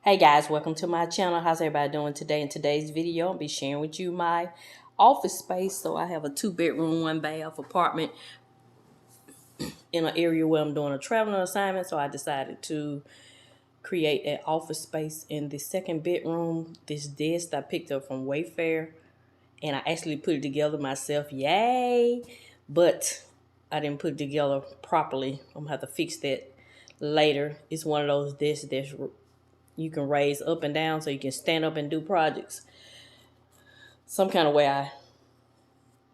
Hey guys, welcome to my channel. How's everybody doing today? In today's video, I'll be sharing with you my office space. So I have a 2-bedroom, 1-bath apartment in an area where I'm doing a traveling assignment. So I decided to create an office space in the 2nd bedroom. This desk I picked up from Wayfair, and I actually put it together myself. Yay! But I didn't put it together properly. I'm gonna have to fix that later. It's one of those desks that's you can raise up and down so you can stand up and do projects. Some kind of way I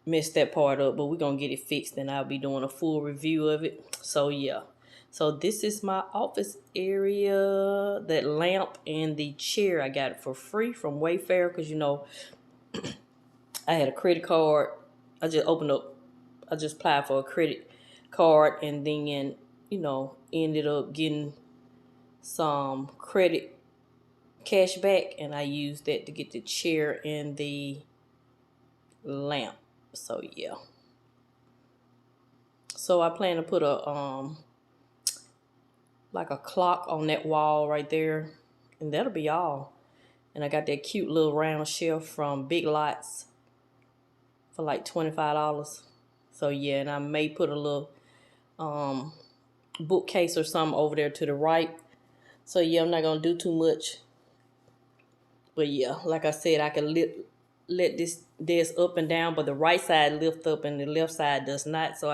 messed that part up, but we're going to get it fixed and I'll be doing a full review of it. So yeah. So this is my office area. That lamp and the chair, I got it for free from Wayfair because, you know, I had a credit card. I just applied for a credit card and then, you know, ended up getting some credit cash back, and I used that to get the chair and the lamp. So yeah. So I plan to put a like a clock on that wall right there, and that'll be all. And I got that cute little round shelf from Big Lots for like $25. So yeah, and I may put a little bookcase or something over there to the right. So yeah, I'm not gonna do too much. But yeah, like I said, I can let this desk up and down, but the right side lift up and the left side does not. So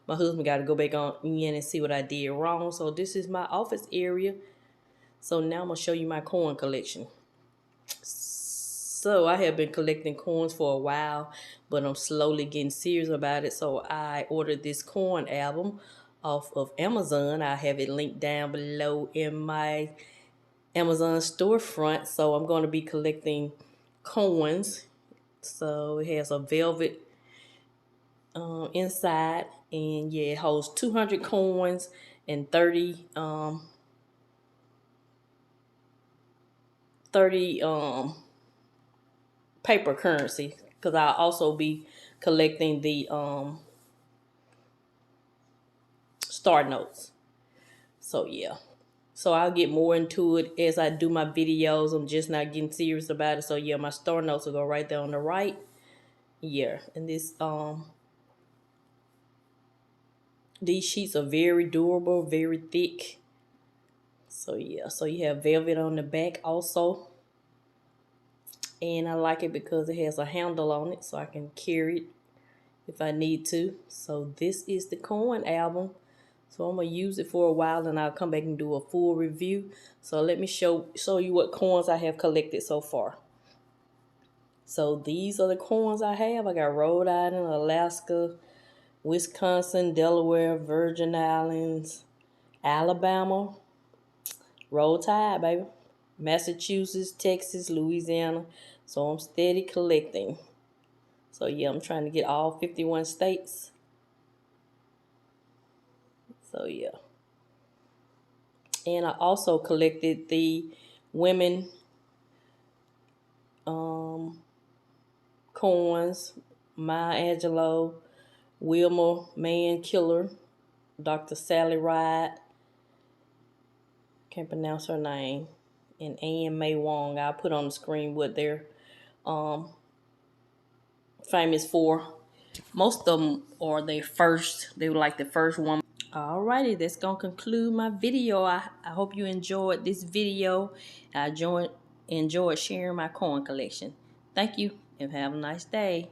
my husband gotta go back on in and see what I did wrong. So this is my office area. So now I'm gonna show you my coin collection. So I have been collecting coins for a while, but I'm slowly getting serious about it. So I ordered this coin album off of Amazon. I have it linked down below in my Amazon storefront. So I'm going to be collecting coins. So it has a velvet inside, and yeah, it holds 200 coins and 30 paper currency, because I'll also be collecting the star notes. So yeah. So I'll get more into it as I do my videos. I'm just not getting serious about it. So yeah, my star notes will go right there on the right. Yeah, and these sheets are very durable, very thick. So yeah, so you have velvet on the back also. And I like it because it has a handle on it so I can carry it if I need to. So this is the coin album. So I'm going to use it for a while and I'll come back and do a full review. So let me show you what coins I have collected so far. So these are the coins I have. I got Rhode Island, Alaska, Wisconsin, Delaware, Virgin Islands, Alabama, Roll Tide, baby, Massachusetts, Texas, Louisiana. So I'm steady collecting. So yeah, I'm trying to get all 51 states. So yeah. And I also collected the women coins, Maya Angelou, Wilma Man Killer, Dr. Sally Ride, can't pronounce her name, and Anne May Wong. I'll put on the screen what they're famous for. Most of them are they were like the first one. Alrighty, that's gonna conclude my video. I hope you enjoyed this video. I enjoyed sharing my coin collection. Thank you and have a nice day.